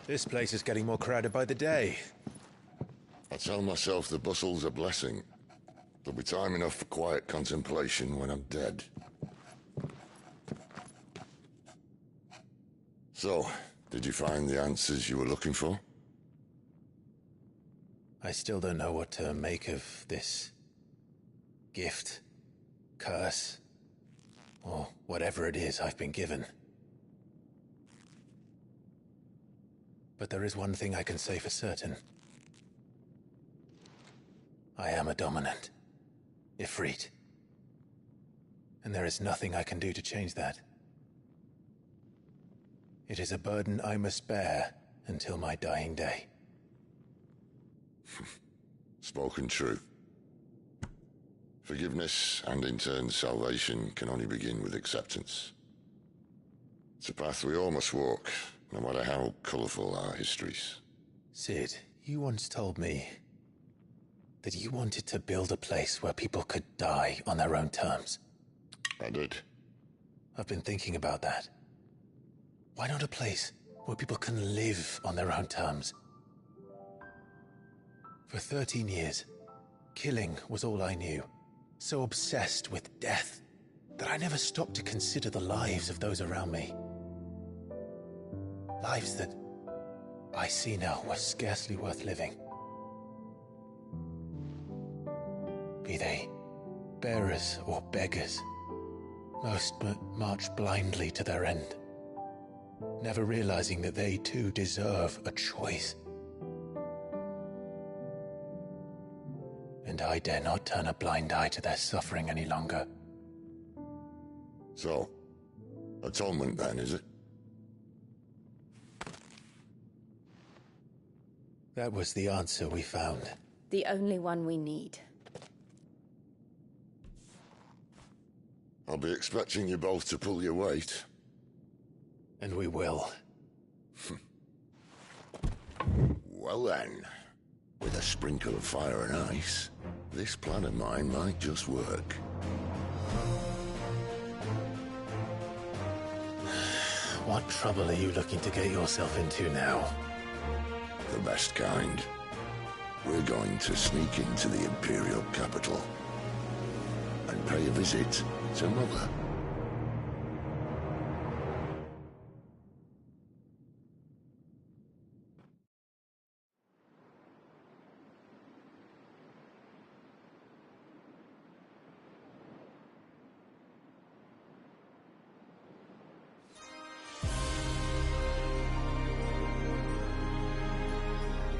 This place is getting more crowded by the day. I tell myself the bustle's a blessing. There'll be time enough for quiet contemplation when I'm dead. So, did you find the answers you were looking for? I still don't know what to make of this gift, curse, or whatever it is I've been given. But there is one thing I can say for certain. I am a dominant, Ifrit. And there is nothing I can do to change that. It is a burden I must bear until my dying day. Spoken true. Forgiveness and in turn salvation can only begin with acceptance. It's a path we all must walk, no matter how colourful our histories. Sid, you once told me that you wanted to build a place where people could die on their own terms. I did. I've been thinking about that. Why not a place where people can live on their own terms? For 13 years, killing was all I knew. So obsessed with death that I never stopped to consider the lives of those around me. Lives that I see now were scarcely worth living. Be they bearers or beggars, most march blindly to their end, never realizing that they too deserve a choice. And I dare not turn a blind eye to their suffering any longer. So, atonement then, is it? That was the answer we found. The only one we need. I'll be expecting you both to pull your weight. And we will. Well then, with a sprinkle of fire and ice, this plan of mine might just work. What trouble are you looking to get yourself into now? The best kind. We're going to sneak into the Imperial capital and pay a visit to Mother.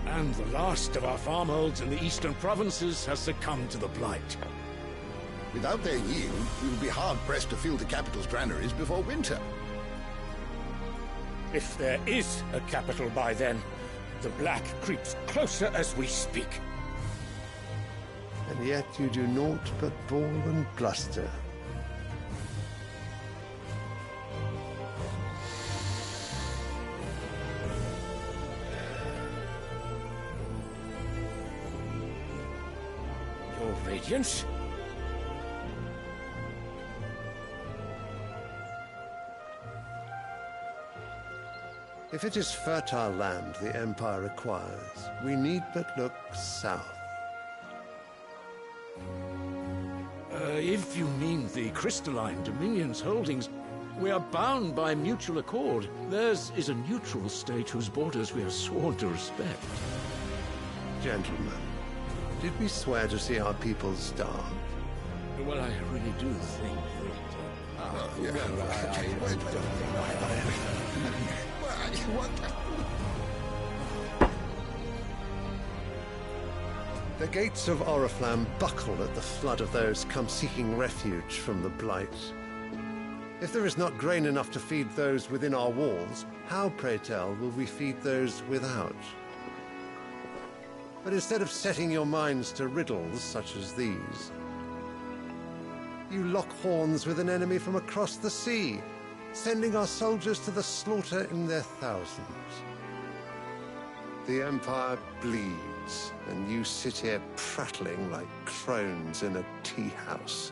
And the last of our farmholds in the eastern provinces has succumbed to the blight. Without their yield, we will be hard-pressed to fill the capital's granaries before winter. If there is a capital by then, the black creeps closer as we speak. And yet you do naught but bawl and bluster. Your Radiance? If it is fertile land the Empire requires, we need but look south. If you mean the crystalline Dominion's holdings, we are bound by mutual accord. Theirs is a neutral state whose borders we have sworn to respect. Gentlemen, did we swear to see our people starve? Well, I really do think that... The gates of Oriflamme buckle at the flood of those come seeking refuge from the blight. If there is not grain enough to feed those within our walls, how, pray tell, will we feed those without? But instead of setting your minds to riddles such as these, you lock horns with an enemy from across the sea, sending our soldiers to the slaughter in their thousands. The Empire bleeds, and you sit here prattling like crones in a tea house.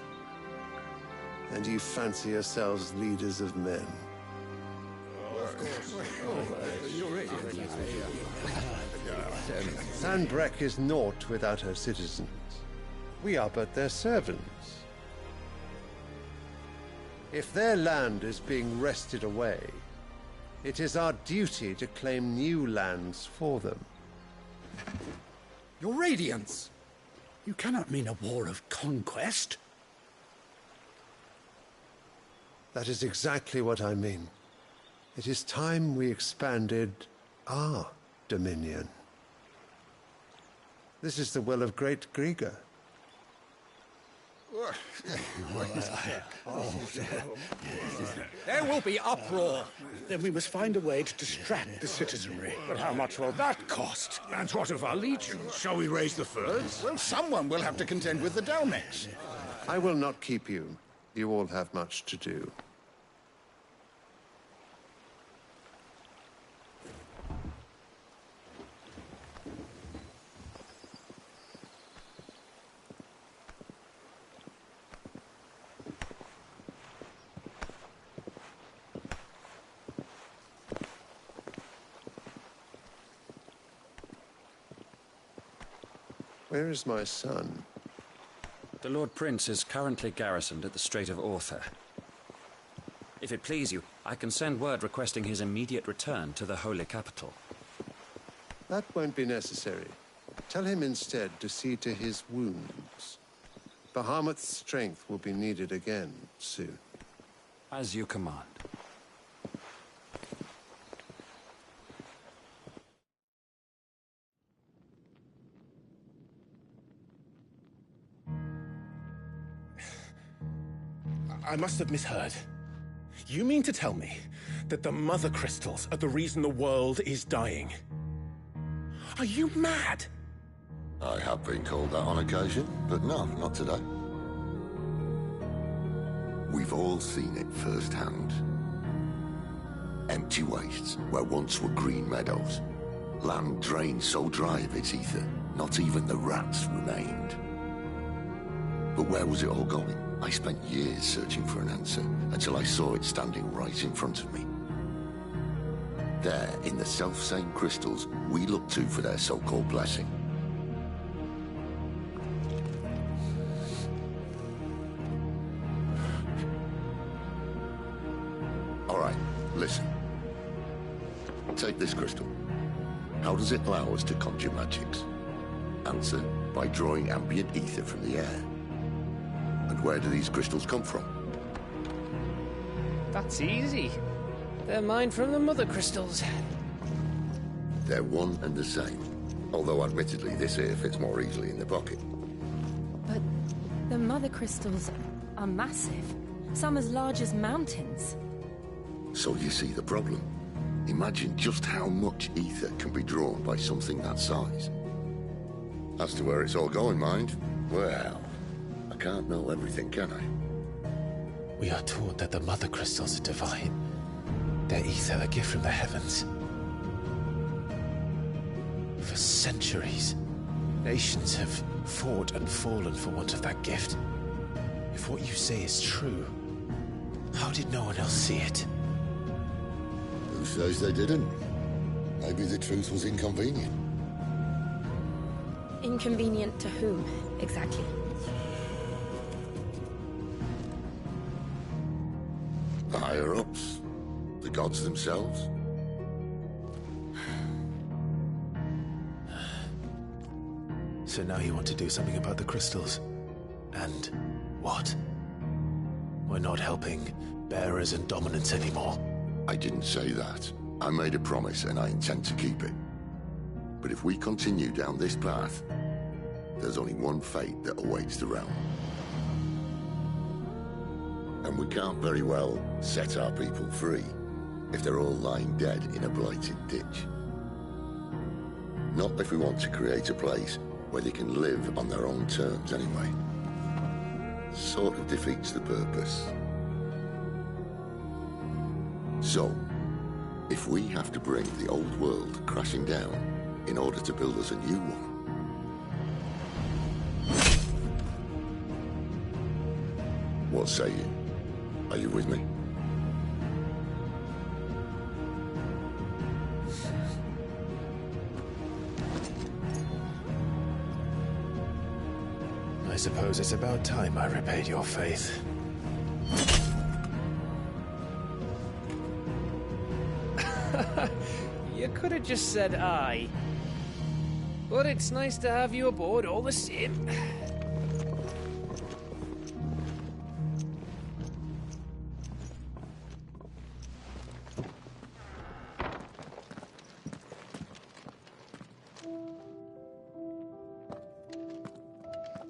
And you fancy yourselves leaders of men. Sanbreque is naught without her citizens. We are but their servants. If their land is being wrested away, it is our duty to claim new lands for them. Your Radiance! You cannot mean a war of conquest. That is exactly what I mean. It is time we expanded our dominion. This is the will of great Grieger. There will be uproar. Then we must find a way to distract the citizenry. But how much will that cost? And what of our legions? Shall we raise the furs? Well, someone will have to contend with the Dalmex. I will not keep you. You all have much to do. Where is my son? The Lord Prince is currently garrisoned at the Strait of Arthur. If it please you, I can send word requesting his immediate return to the Holy Capital. That won't be necessary. Tell him instead to see to his wounds. Bahamut's strength will be needed again soon. As you command. I must have misheard. You mean to tell me that the Mother Crystals are the reason the world is dying? Are you mad? I have been called that on occasion, but no, not today. We've all seen it firsthand. Empty wastes where once were green meadows. Land drained so dry of its ether, not even the rats remained. But where was it all going? I spent years searching for an answer, until I saw it standing right in front of me. There, in the self-same crystals we look to for their so-called blessing. All right, listen. Take this crystal. How does it allow us to conjure magics? Answer, by drawing ambient ether from the air. And where do these crystals come from? That's easy. They're mined from the Mother Crystals. They're one and the same. Although admittedly this here fits more easily in the pocket. But the Mother Crystals are massive. Some as large as mountains. So you see the problem. Imagine just how much ether can be drawn by something that size. As to where it's all going, mind, well, I can't know everything, can I? We are taught that the Mother Crystals are divine. Their ether a gift from the heavens. For centuries, nations have fought and fallen for want of that gift. If what you say is true, how did no one else see it? Who says they didn't? Maybe the truth was inconvenient. Inconvenient to whom, exactly? The higher-ups? The gods themselves? So now you want to do something about the crystals? And what? We're not helping bearers and dominants anymore. I didn't say that. I made a promise and I intend to keep it. But if we continue down this path, there's only one fate that awaits the realm. And we can't very well set our people free if they're all lying dead in a blighted ditch. Not if we want to create a place where they can live on their own terms anyway. Sort of defeats the purpose. So, if we have to bring the old world crashing down in order to build us a new one, what say you? Are you with me? suppose it's about time I repaid your faith. You could have just said aye. But it's nice to have you aboard all the same.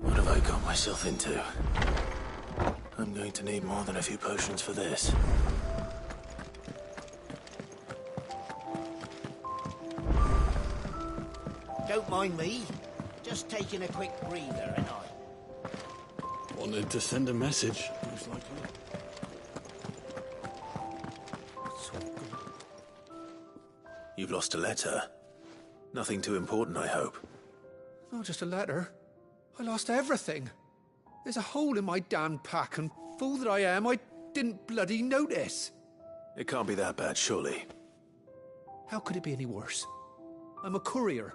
What have I got myself into? I'm going to need more than a few potions for this. Don't mind me. Just taking a quick breather, and I Wanted to send a message, most likely. You've lost a letter. Nothing too important, I hope. Not just a letter. I lost everything. There's a hole in my damn pack, and fool that I am, I didn't bloody notice. It can't be that bad, surely. How could it be any worse? I'm a courier.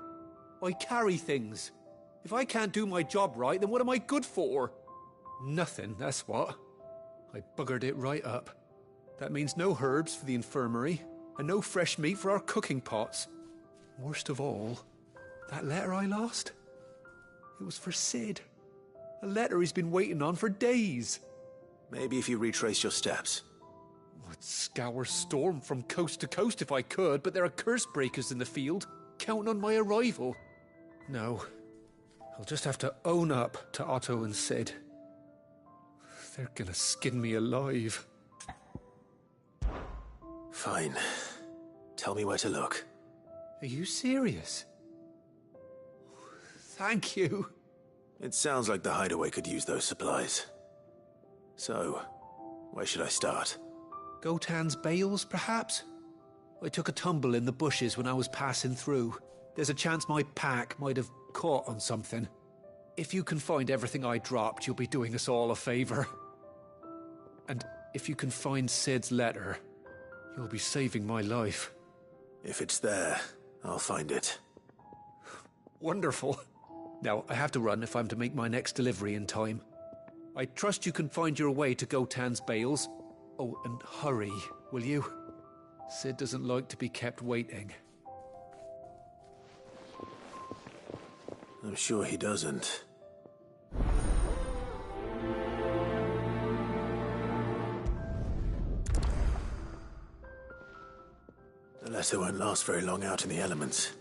I carry things. If I can't do my job right, then what am I good for? Nothing, that's what. I buggered it right up. That means no herbs for the infirmary, and no fresh meat for our cooking pots. Worst of all, that letter I lost? It was for Sid. A letter he's been waiting on for days. Maybe if you retrace your steps. I'd scour Storm from coast to coast if I could, but there are curse breakers in the field, counting on my arrival. No, I'll just have to own up to Otto and Sid. They're gonna skin me alive. Fine. Tell me where to look. Are you serious? Thank you. It sounds like the hideaway could use those supplies. So, where should I start? Gotan's bales, perhaps? I took a tumble in the bushes when I was passing through. There's a chance my pack might have caught on something. If you can find everything I dropped, you'll be doing us all a favor. And if you can find Sid's letter, you'll be saving my life. If it's there, I'll find it. Wonderful. Now, I have to run if I'm to make my next delivery in time. I trust you can find your way to Gotan's bales. Oh, and hurry, will you? Sid doesn't like to be kept waiting. I'm sure he doesn't. The letter won't last very long out in the elements.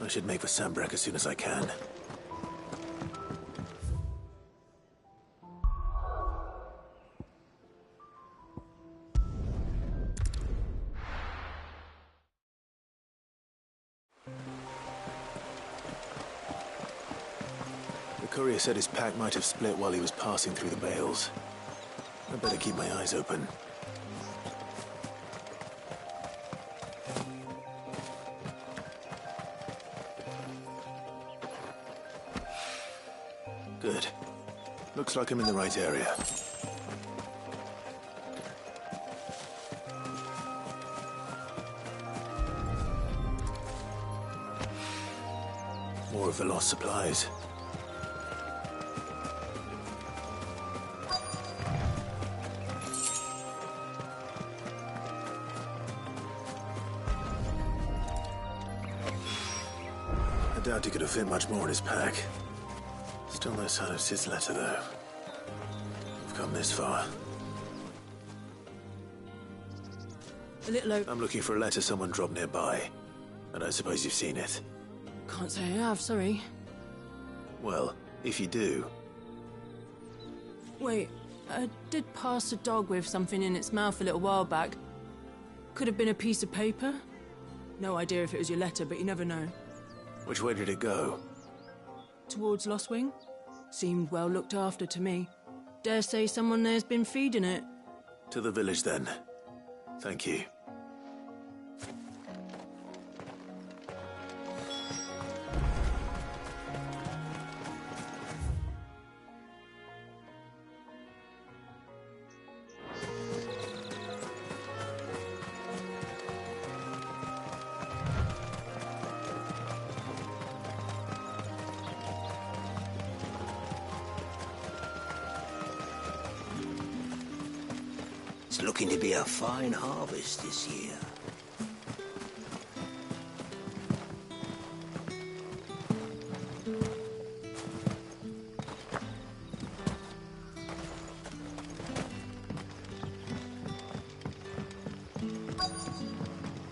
I should make for Sambrek as soon as I can. The courier said his pack might have split while he was passing through the bales. I'd better keep my eyes open. Good. Looks like I'm in the right area. More of the lost supplies. I doubt he could have fit much more in his pack. Still no sign of Sid's letter, though. We've come this far. A little over. I'm looking for a letter someone dropped nearby. I don't suppose you've seen it. Can't say I have, sorry. Well, if you do... Wait, I did pass a dog with something in its mouth a little while back. Could have been a piece of paper. No idea if it was your letter, but you never know. Which way did it go? Towards Lostwing. Seemed well looked after to me. Dare say someone there's been feeding it. To the village, then. Thank you. It's looking to be a fine harvest this year.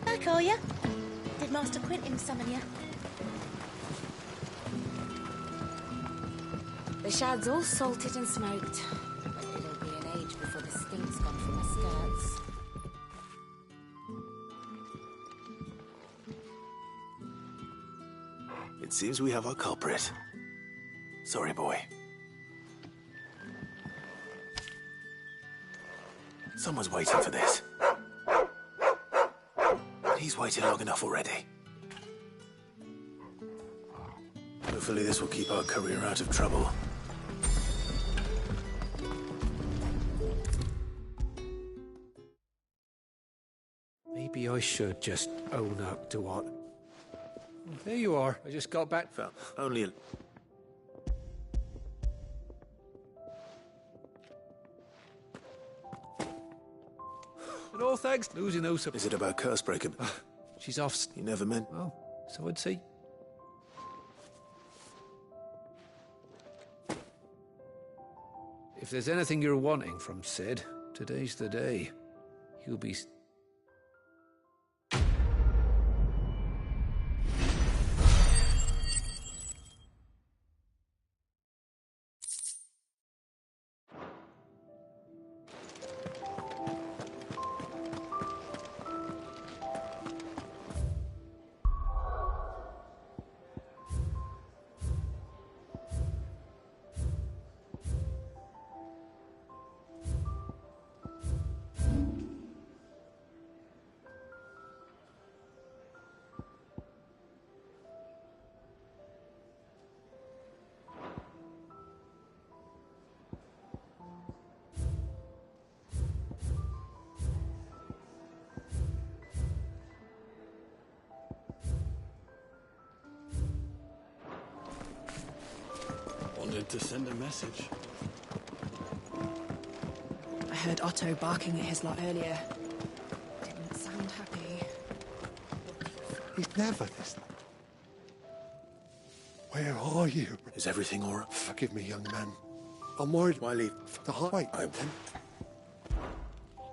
Back, are ya? Did Master Quentin summon ya? The shad's all salted and smoked, but it'll be an age before the stink's gone from my skirts. It seems we have our culprit. Sorry, boy. Someone's waiting for this. He's waited long enough already. Hopefully this will keep our career out of trouble. Maybe I should just own up to what... There you are. I just got back. Well, only a... And all thanks, losing no... Is it about Cursebreaker? She's off. You never meant... Oh, so I'd say. If there's anything you're wanting from Sid, today's the day. He'll be... Wanted to send a message. I heard Otto barking at his lot earlier. Didn't sound happy. He's never this. Where are you? Is everything all right? Forgive me, young man. I'm worried. Why leave? The highway.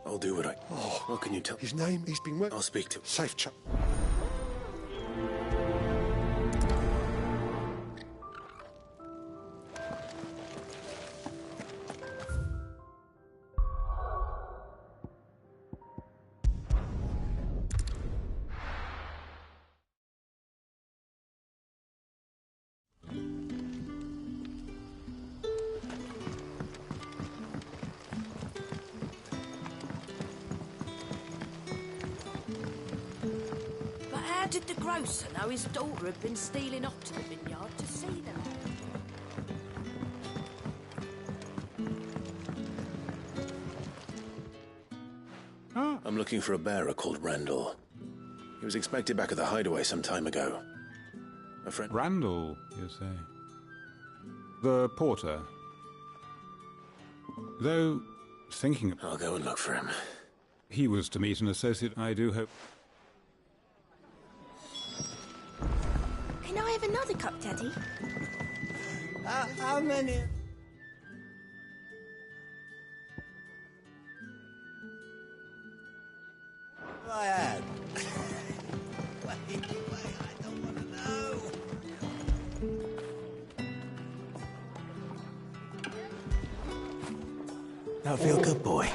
I'll do what I... Oh, what can you tell? His name, he's been... I'll speak to... Safe chap. How did the grocer know his daughter had been stealing off to the vineyard to see them? I'm looking for a bearer called Randall. He was expected back at the hideaway some time ago. A friend... Randall, you say? The porter. Though, thinking... I'll go and look for him. He was to meet an associate, I do hope... Can I have another cup, Daddy? How many? I had. Wait, I don't want to know. Now feel good, boy.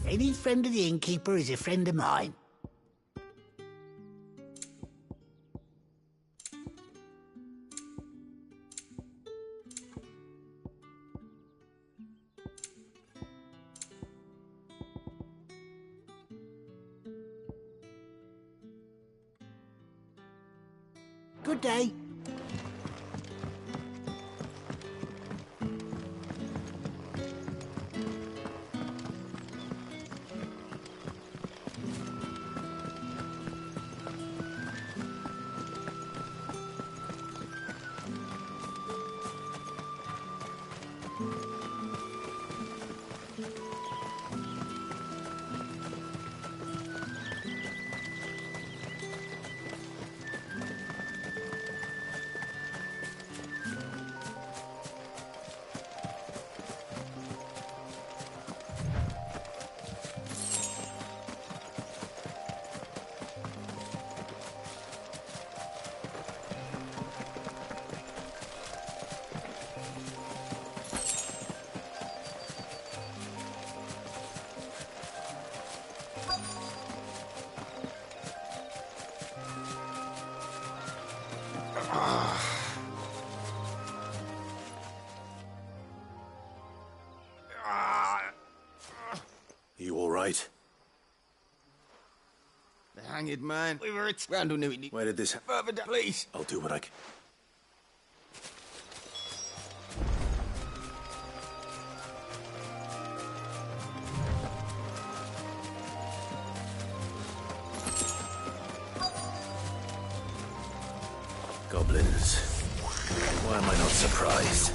Any friend of the innkeeper is a friend of mine. Good day. right? The hanged man. We were at Randall knew it. Where did this Further down, please. I'll do what I can. Goblins. Why am I not surprised?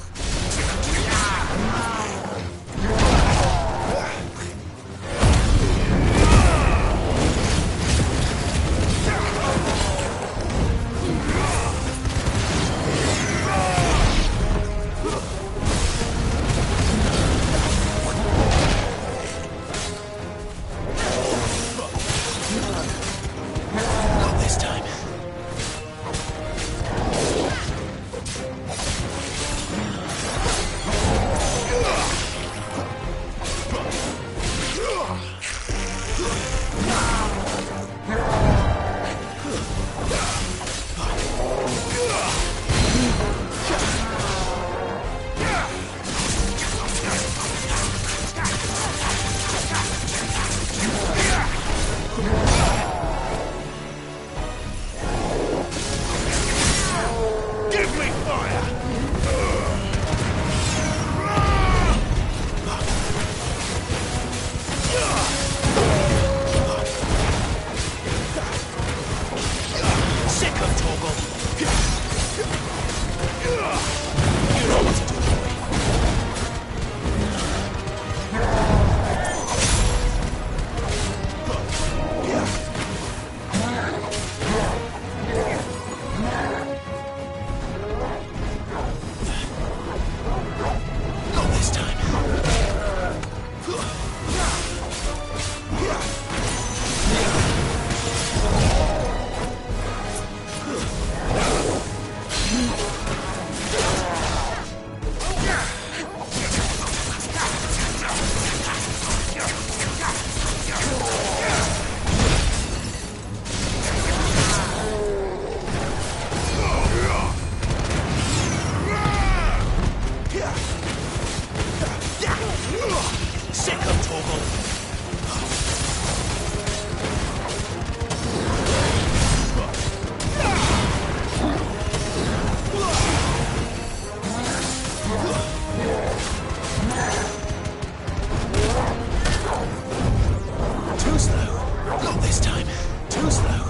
Not this time. Give me fire! Sick of Torgal. You know what to do. Not this time. Sick of Torgal. Too slow. Not this time. Too slow.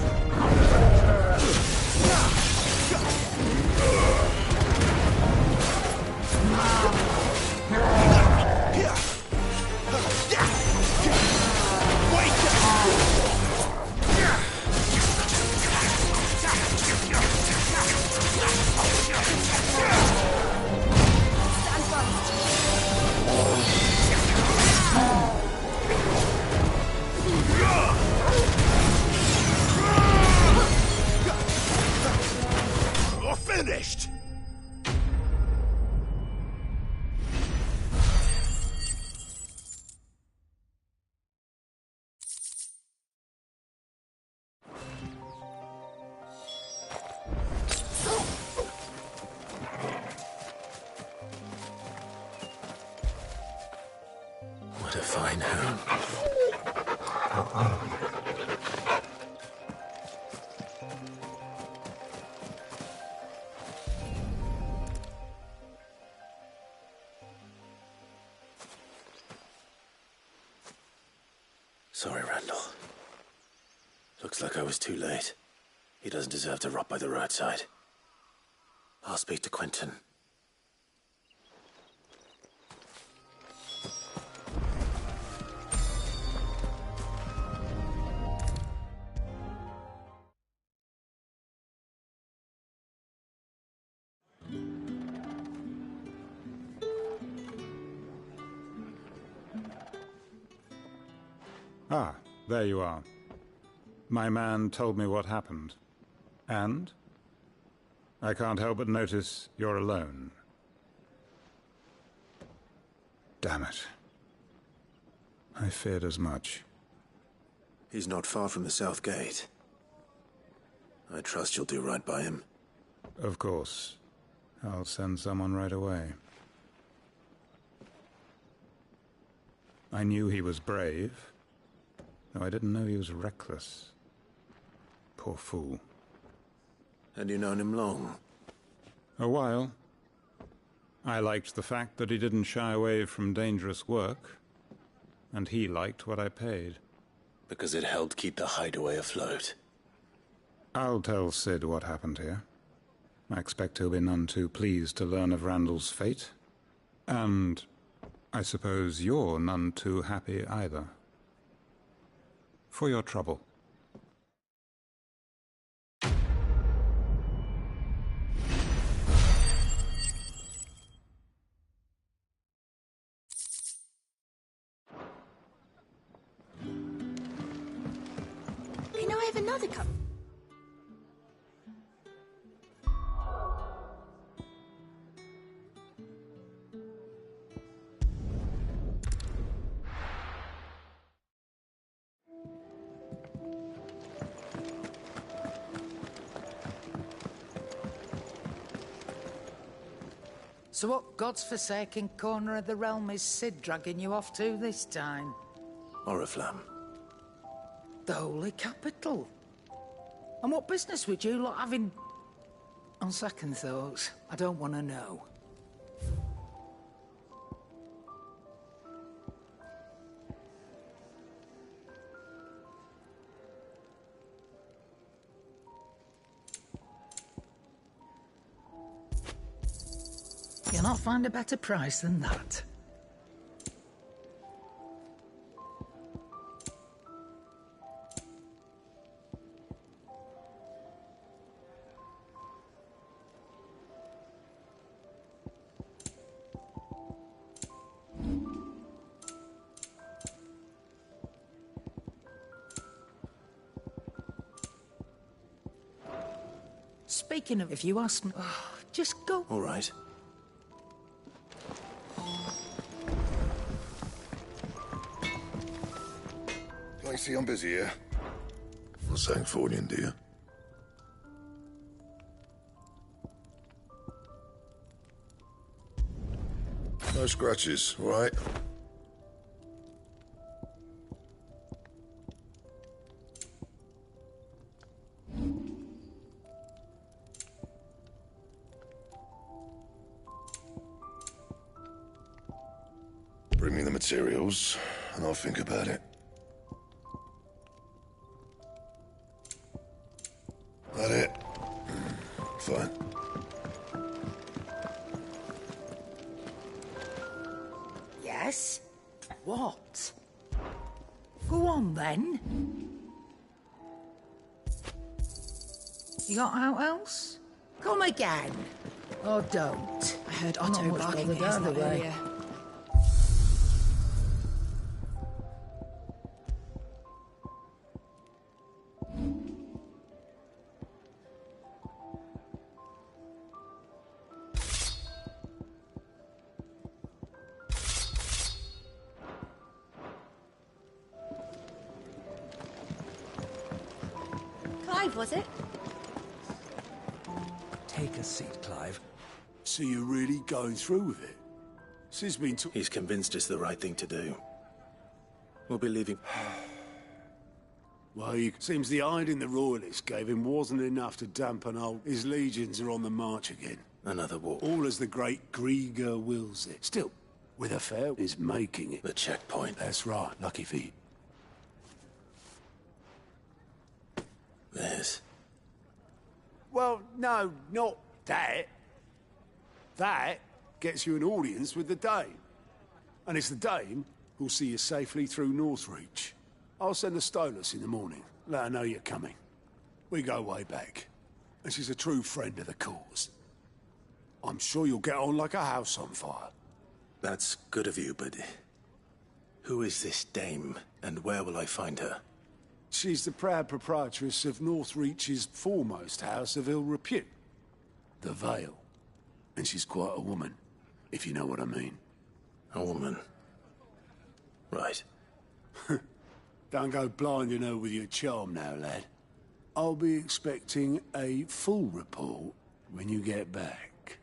You're finished! What a fine home. Sorry, Randall. Looks like I was too late. He doesn't deserve to rot by the roadside. I'll speak to Quentin. Ah, there you are. My man told me what happened. And? I can't help but notice you're alone. Damn it. I feared as much. He's not far from the South Gate. I trust you'll do right by him. Of course. I'll send someone right away. I knew he was brave, though I didn't know he was reckless. Poor fool. Had you known him long? A while. I liked the fact that he didn't shy away from dangerous work, and he liked what I paid. Because it helped keep the hideaway afloat. I'll tell Sid what happened here. I expect he'll be none too pleased to learn of Randall's fate. And I suppose you're none too happy either. For your trouble. Can I have another cup? So what god's-forsaken corner of the realm is Sid dragging you off to this time? Oriflamme. The Holy Capital. And what business would you lot having... On second thoughts, I don't want to know. You'll not find a better price than that. Speaking of, if you ask me, just go. All right. See, I'm busy here. Not saying Fordian, do you? No scratches, all right? Bring me the materials, and I'll think about it. That it? Fine. Yes? What? Go on, then. You got out else? Come again. Or don't. I heard I'm not Otto much barking bothered at his either lot way. earlier. Clive, was it? Take a seat, Clive. So you're really going through with it? Sid's been He's convinced it's the right thing to do. We'll be leaving. Well, seems the hiding the royalists gave him wasn't enough to dampen his legions are on the march again. Another war. All as the great Grieger wills it. Still, with a fair is making it. The checkpoint. That's right, lucky for you. This. Well, no, not that. That gets you an audience with the Dame. And it's the Dame who'll see you safely through Northreach. I'll send the Stolas in the morning. Let her know you're coming. We go way back. And she's a true friend of the cause. I'm sure you'll get on like a house on fire. That's good of you, but... who is this Dame, and where will I find her? She's the proud proprietress of Northreach's foremost house of ill repute. The Vale. And she's quite a woman, if you know what I mean. A woman. Right. Don't go blinding her with your charm now, lad. I'll be expecting a full report when you get back.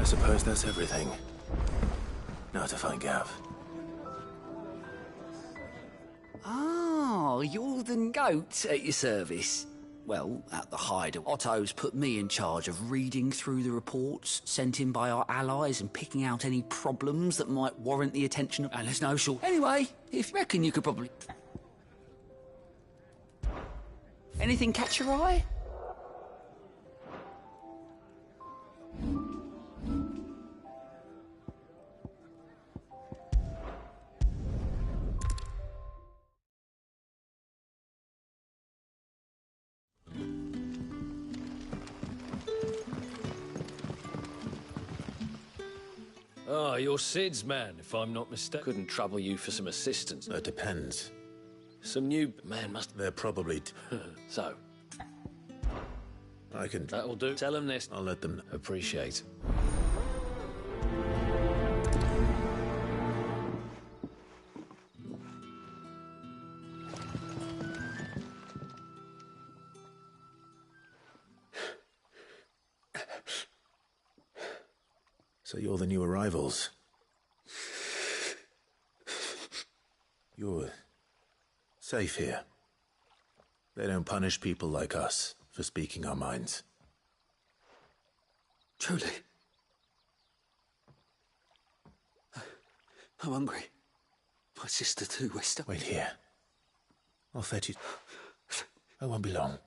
suppose that's everything. Now to find Gav. Oh, you're the goat at your service. Well, at the hideout, Otto's put me in charge of reading through the reports sent in by our allies and picking out any problems that might warrant the attention of... And there's no short... Anyway, if you reckon you could probably... Anything catch your eye? Ah, you're Sid's man, if I'm not mistaken. Couldn't trouble you for some assistance. It depends. Some new... Man must... They're probably... So? I can... That'll do. Tell them this. I'll let them... Appreciate. So you're the new arrivals. You're safe here. They don't punish people like us for speaking our minds. Truly. I'm hungry. My sister too, Wester. Wait here. I'll fetch you. I won't be long.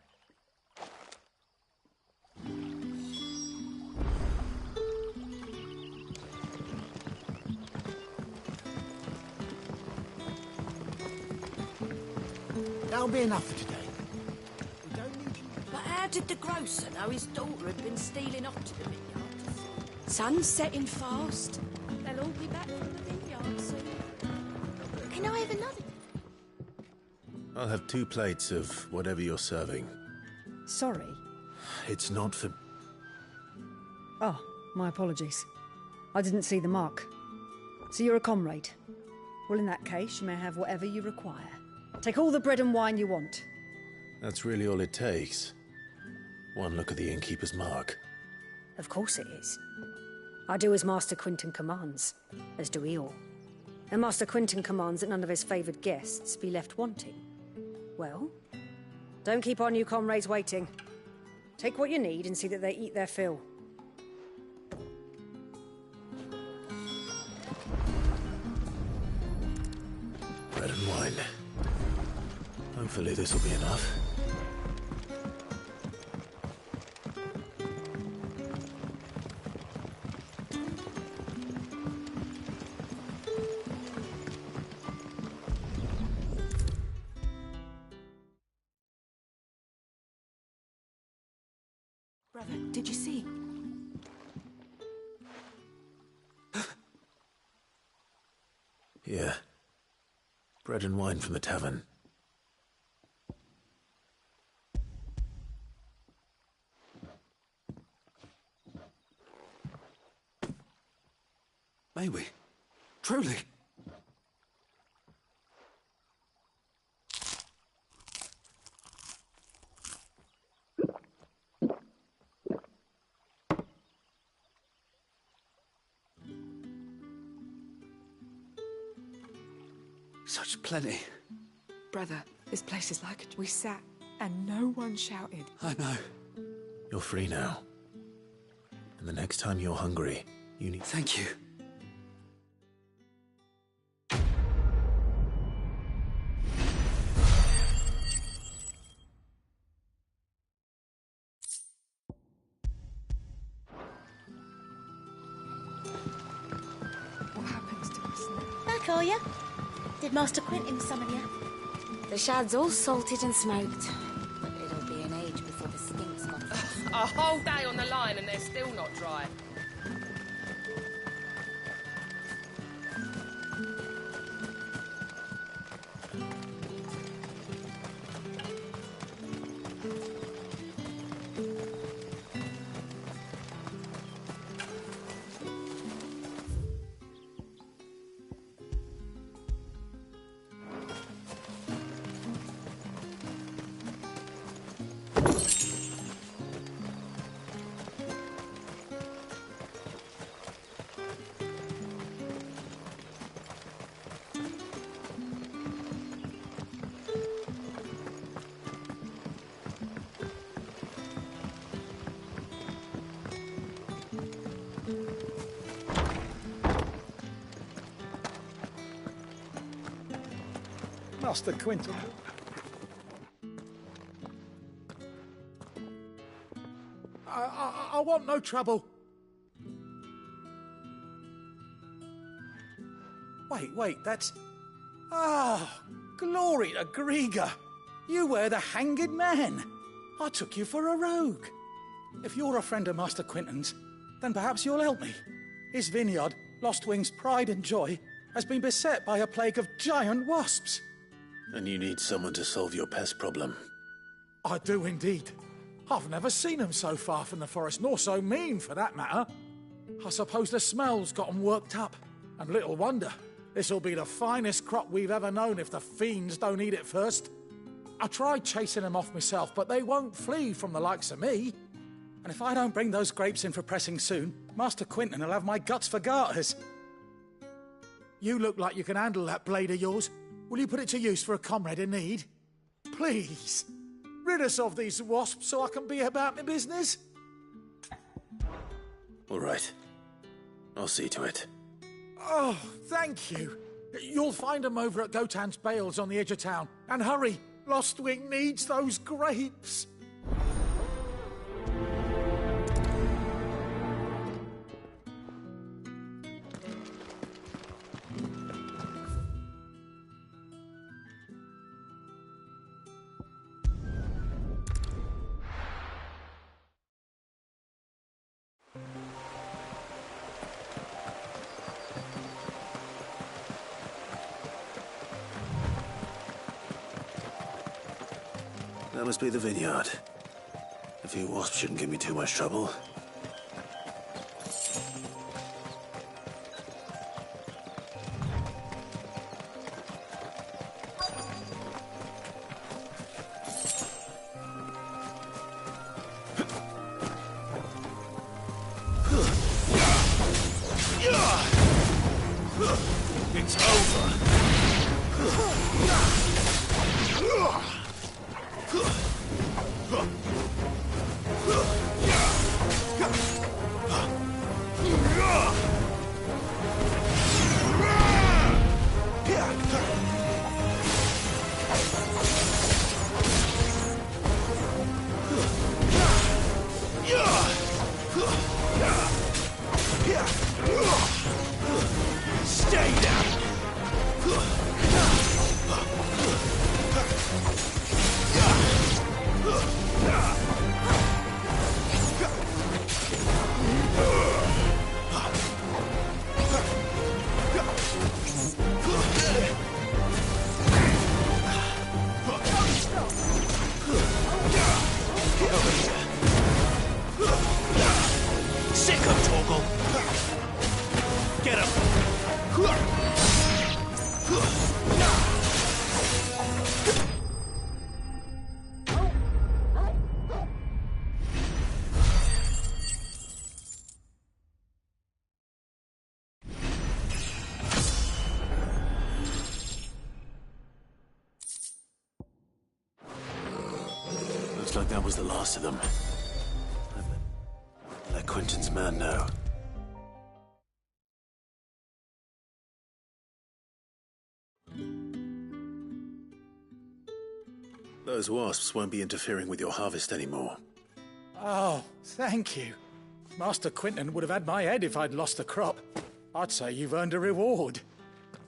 That'll be enough for today. We don't need you. But how did the grocer know his daughter had been stealing off to the vineyard? Sun's setting fast. They'll all be back from the vineyard soon. Can I have another? I'll have 2 plates of whatever you're serving. Sorry. It's not for... Oh, my apologies. I didn't see the mark. So you're a comrade. Well, in that case, you may have whatever you require. Take all the bread and wine you want. That's really all it takes. One look at the innkeeper's mark. Of course it is. I do as Master Quinton commands, as do we all. And Master Quinton commands that none of his favoured guests be left wanting. Well, don't keep our new comrades waiting. Take what you need and see that they eat their fill. Bread and wine. Hopefully this will be enough. Brother, did you see? Here. Bread and wine from the tavern. May we? Truly? Such plenty. Brother, this place is like we sat and no one shouted. I know. You're free now. And the next time you're hungry, you need... Thank you. What happens to us now? Back, are you? Did Master Quintin summon you? The shad's all salted and smoked. But it'll be an age before the stink's gone. A whole day on the line and they're still not dry. Master Quinton. I want no trouble. Wait, that's... Ah, glory to Grieger. You were the hanged man. I took you for a rogue. If you're a friend of Master Quinton's, then perhaps you'll help me. His vineyard, Lostwing's pride and joy, has been beset by a plague of giant wasps. And you need someone to solve your pest problem. I do indeed. I've never seen them so far from the forest, nor so mean, for that matter. I suppose the smell's got them worked up. And little wonder. This'll be the finest crop we've ever known if the fiends don't eat it first. I tried chasing them off myself, but they won't flee from the likes of me. And if I don't bring those grapes in for pressing soon, Master Quinton will have my guts for garters. You look like you can handle that blade of yours. Will you put it to use for a comrade in need? Please, rid us of these wasps so I can be about my business. All right. I'll see to it. Oh, thank you. You'll find them over at Gotan's Bales on the edge of town. And hurry, Lostwing needs those grapes. That must be the vineyard. A few wasps shouldn't give me too much trouble. It's over. Stay down. Sick of Torgal. Get him. Looks like that was the last of them. Let Quinton's man know. Those wasps won't be interfering with your harvest anymore. Oh, thank you. Master Quinton would have had my head if I'd lost the crop. I'd say you've earned a reward.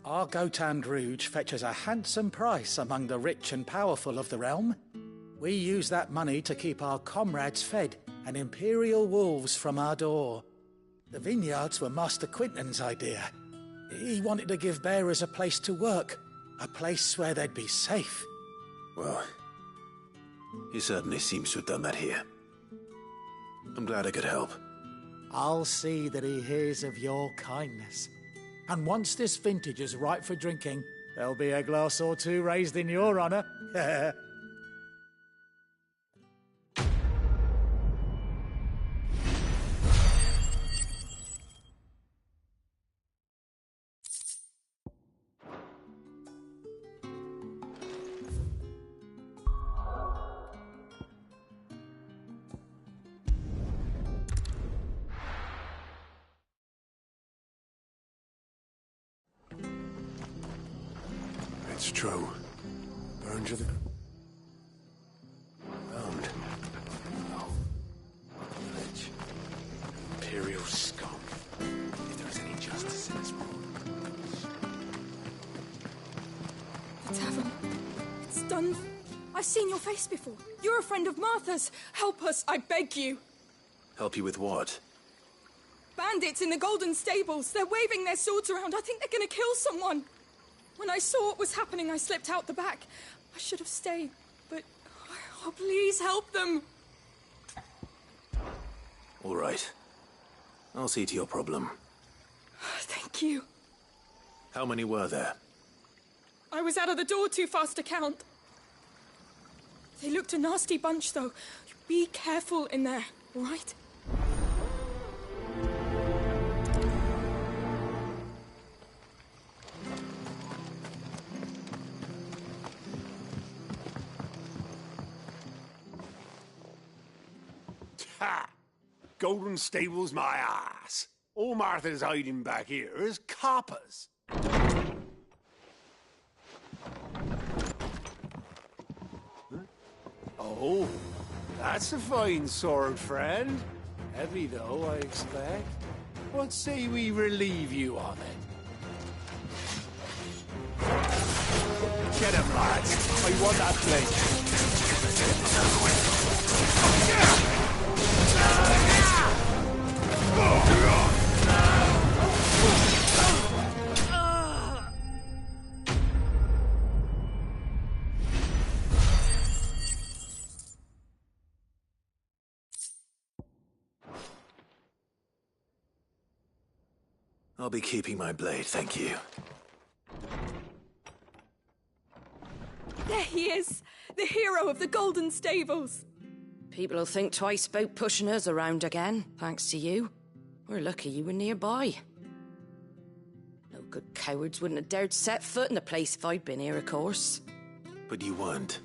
Our Gotan Rouge fetches a handsome price among the rich and powerful of the realm. We use that money to keep our comrades fed and imperial wolves from our door. The vineyards were Master Quinton's idea. He wanted to give bearers a place to work, a place where they'd be safe. Well, he certainly seems to have done that here. I'm glad I could help. I'll see that he hears of your kindness. And once this vintage is ripe for drinking, there'll be a glass or two raised in your honor. It's true. Burn to the ground. No. Village. Imperial scum. If there is any justice in this world. The tavern. It's done. I've seen your face before. You're a friend of Martha's. Help us, I beg you. Help you with what? Bandits in the Golden Stables. They're waving their swords around. I think they're going to kill someone. When I saw what was happening, I slipped out the back. I should have stayed, but... Oh, please help them. All right. I'll see to your problem. Thank you. How many were there? I was out of the door too fast to count. They looked a nasty bunch, though. Be careful in there, all right? Ha! Golden Stables my ass. All Martha's hiding back here is coppers. Oh, that's a fine sword, friend. Heavy, though, I expect. What say we relieve you of it? Get him, lads. I want that plate. I'll be keeping my blade, thank you. There he is, the hero of the Golden Stables. People will think twice about pushing us around again, thanks to you. We're lucky you were nearby. No good cowards wouldn't have dared set foot in the place if I'd been here, of course. But you weren't.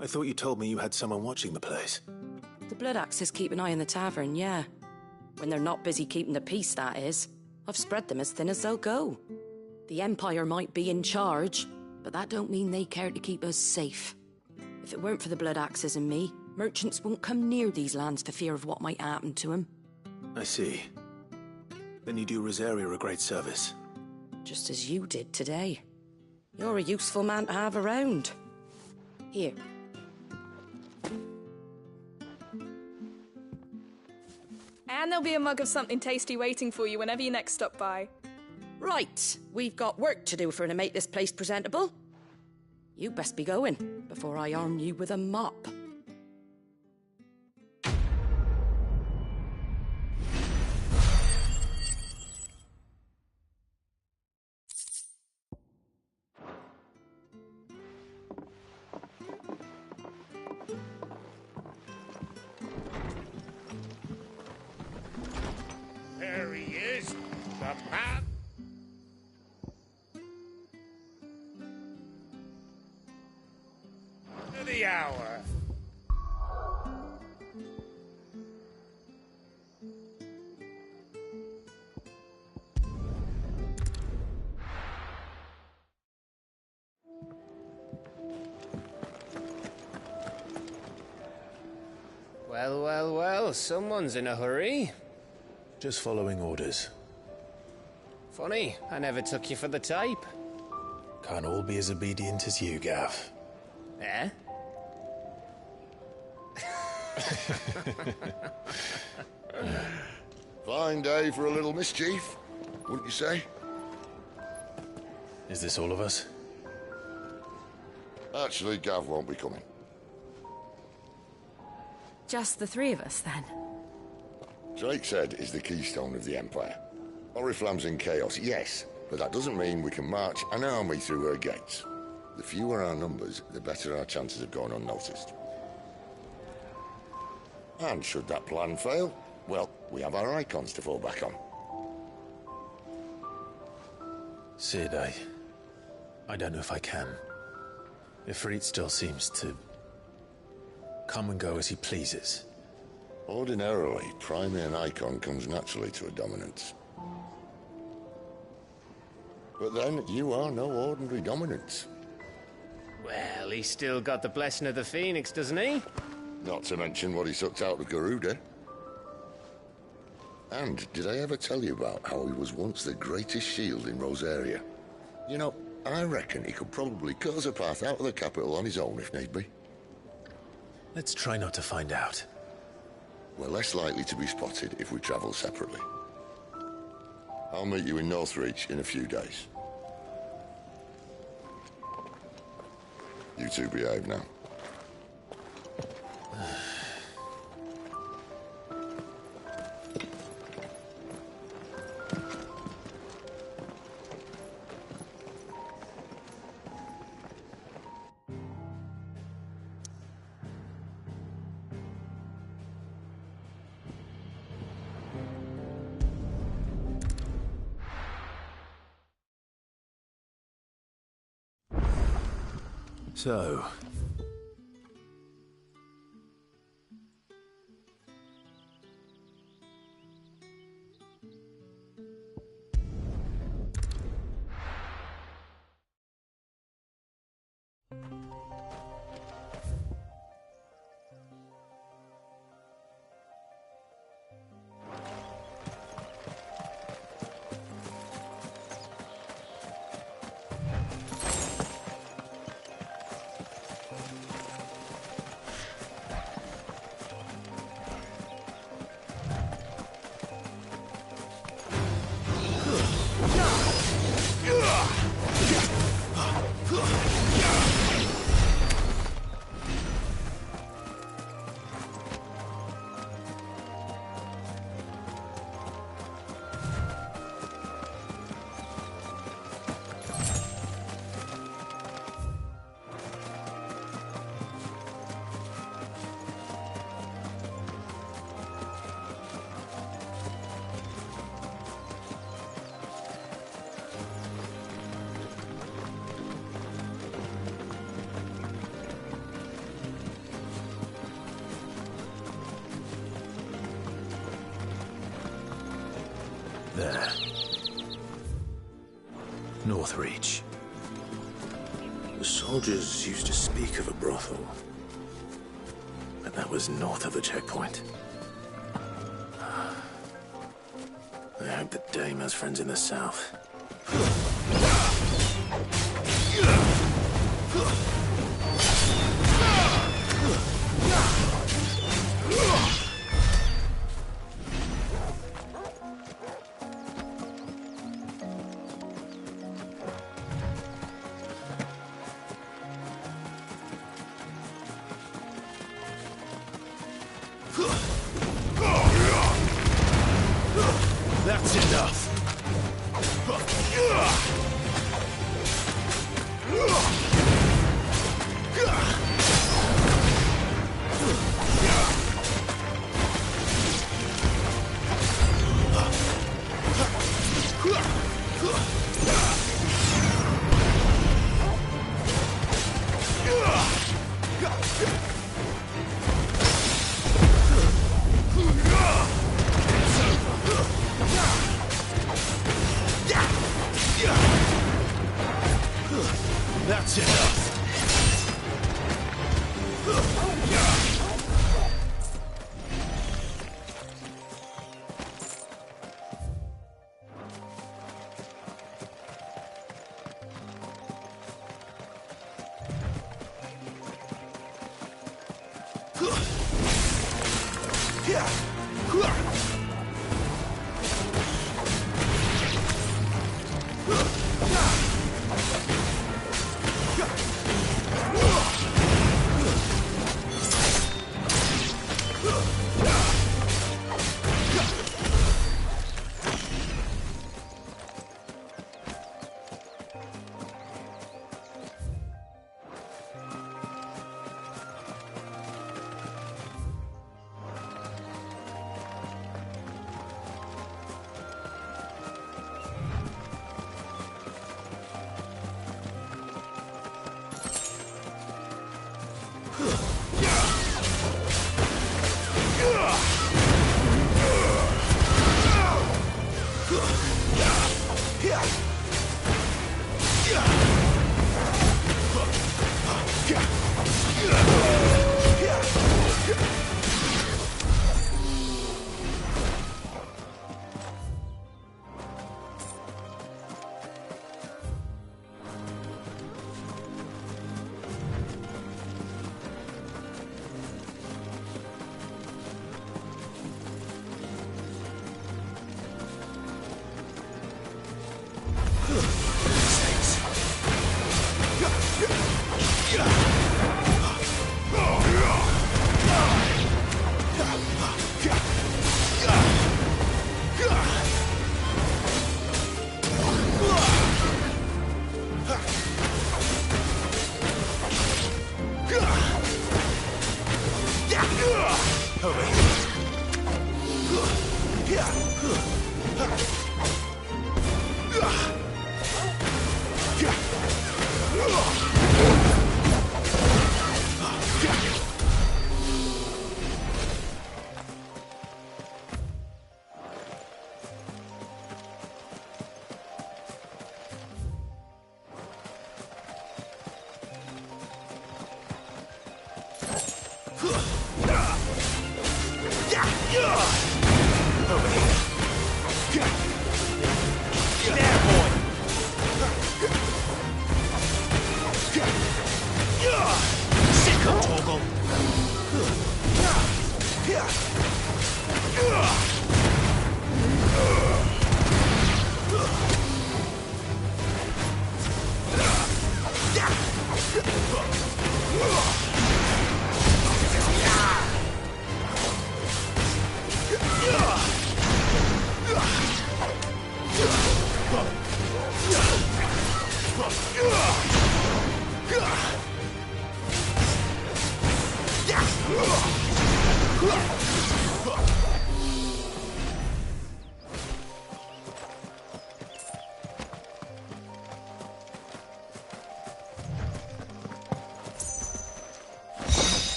I thought you told me you had someone watching the place. The Blood Axes keep an eye on the tavern, yeah. When they're not busy keeping the peace, that is. I've spread them as thin as they'll go. The Empire might be in charge, but that don't mean they care to keep us safe. If it weren't for the Blood Axes and me, merchants won't come near these lands for fear of what might happen to them. I see. Then you do Rosaria a great service. Just as you did today. You're a useful man to have around. Here. And there'll be a mug of something tasty waiting for you whenever you next stop by. Right, we've got work to do for to make this place presentable. You best be going, before I arm you with a mop. There he is, the man. To the hour. Well, well, well, someone's in a hurry. Just following orders. Funny, I never took you for the type. Can't all be as obedient as you, Gav. Eh? Fine day for a little mischief, wouldn't you say? Is this all of us? Actually, Gav won't be coming. Just the three of us, then? Drakeshead is the keystone of the Empire. Oriflamme's in chaos, yes, but that doesn't mean we can march an army through her gates. The fewer our numbers, the better our chances of going unnoticed. And should that plan fail, well, we have our icons to fall back on. Sid, I don't know if I can. Ifrit still seems to come and go as he pleases. Ordinarily, priming an icon comes naturally to a dominance. But then, you are no ordinary dominance. Well, he's still got the blessing of the Phoenix, doesn't he? Not to mention what he sucked out of Garuda. And did I ever tell you about how he was once the greatest shield in Rosaria? You know, I reckon he could probably cut us a path out of the capital on his own if need be. Let's try not to find out. We're less likely to be spotted if we travel separately. I'll meet you in Northreach in a few days. You two behave now. So... There. Northreach. The soldiers used to speak of a brothel, but that was north of the checkpoint. I hope that Dame has friends in the south. That's enough. That's enough.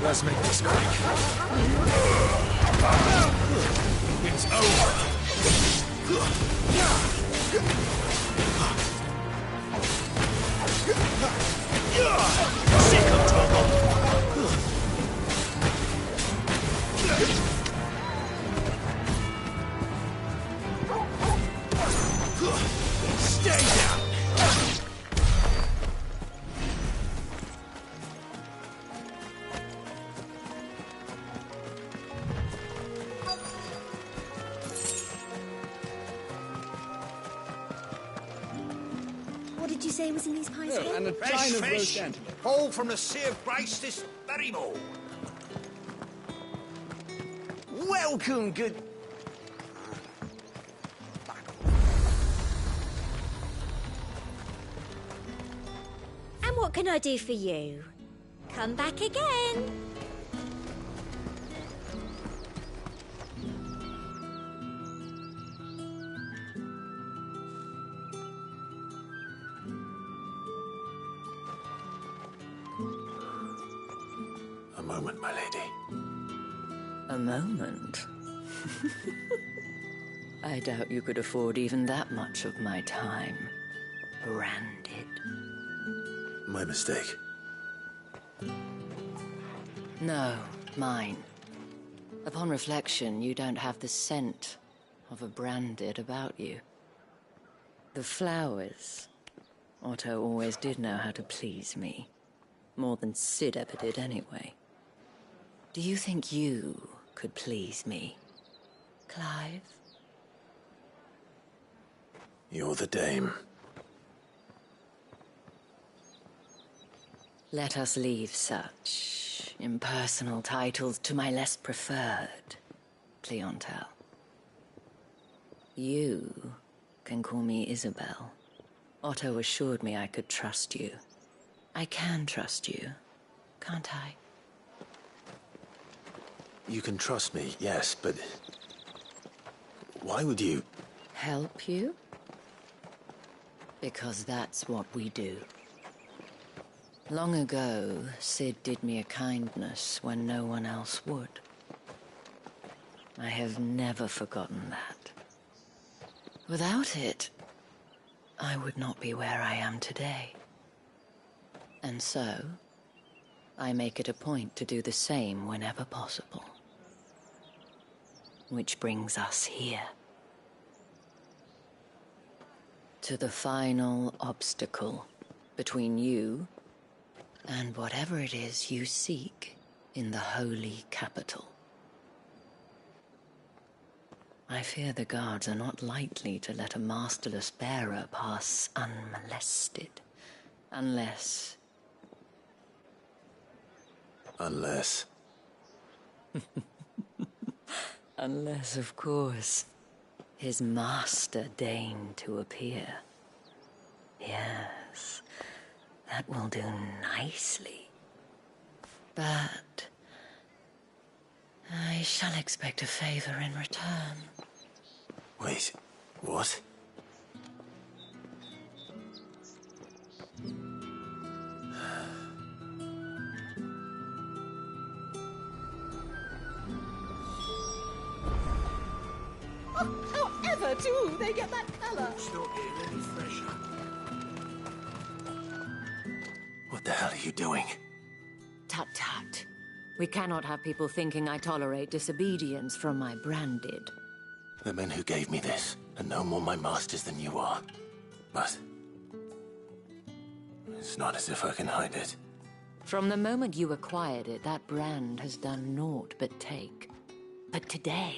Let's make this quick. It's over. Sick of trouble. Stay down. What did you say was in these pies again? And a Fresh chine of fish, roast antelope. all from the Sea of Grace this very morning. Welcome, good... And what can I do for you? Come back again. A moment, my lady. A moment? I doubt you could afford even that much of my time. Branded. My mistake. No, mine. Upon reflection, you don't have the scent of a branded about you. The flowers. Otto always did know how to please me. More than Sid ever did anyway. Do you think you could please me, Clive? You're the dame. Let us leave such impersonal titles to my less preferred clientele. You can call me Isabel. Otto assured me I could trust you. I can trust you, can't I? You can trust me, yes, but... why would you... Help you? Because that's what we do. Long ago, Sid did me a kindness when no one else would. I have never forgotten that. Without it, I would not be where I am today. And so, I make it a point to do the same whenever possible. Which brings us here. To the final obstacle between you and whatever it is you seek in the holy capital. I fear the guards are not likely to let a masterless bearer pass unmolested, unless... Unless... Unless, of course, his master deigned to appear. Yes, that will do nicely. But I shall expect a favor in return. Wait, what? However, do they get that colour? It's not getting any fresher. What the hell are you doing? Tut tut. We cannot have people thinking I tolerate disobedience from my branded. The men who gave me this are no more my masters than you are. But... it's not as if I can hide it. From the moment you acquired it, that brand has done naught but take. But today,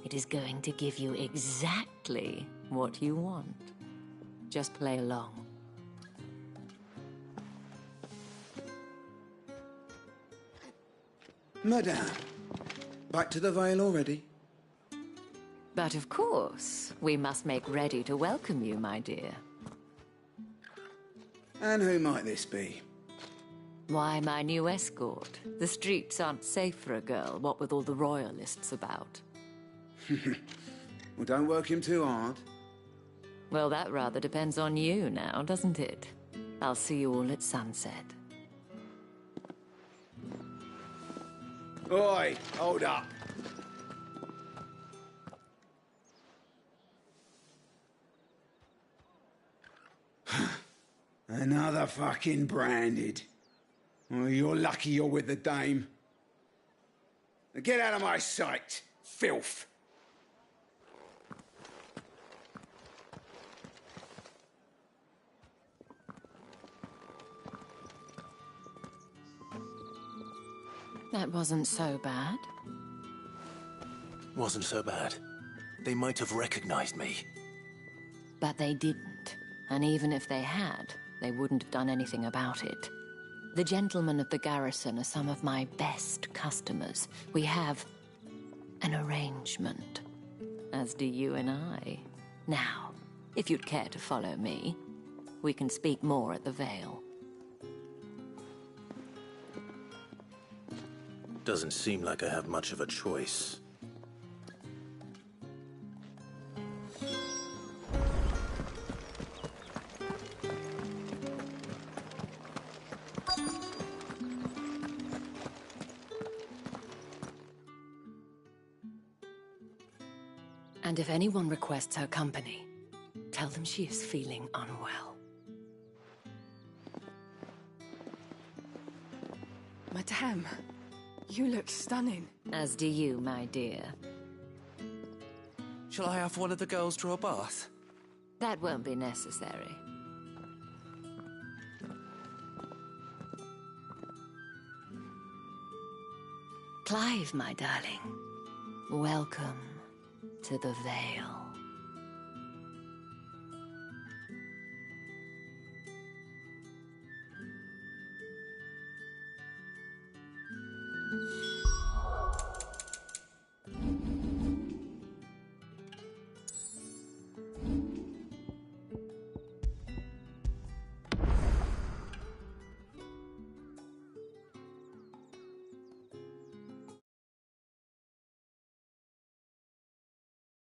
it is going to give you exactly what you want. Just play along. Madame, back to the Vale already? But of course, we must make ready to welcome you, my dear. And who might this be? Why, my new escort. The streets aren't safe for a girl, what with all the royalists about. Well, don't work him too hard. Well, that rather depends on you now, doesn't it? I'll see you all at sunset. Oi, hold up. Another fucking branded. Well, you're lucky you're with the dame. Now get out of my sight, filth. That wasn't so bad. Wasn't so bad. They might have recognized me. But they didn't. And even if they had, they wouldn't have done anything about it. The gentlemen of the garrison are some of my best customers. We have an arrangement, as do you and I. Now, if you'd care to follow me, we can speak more at the Vale. Doesn't seem like I have much of a choice. And if anyone requests her company, tell them she is feeling unwell. Madame, you look stunning. As do you, my dear. Shall I have one of the girls draw a bath? That won't be necessary. Clive, my darling. Welcome to the Vale.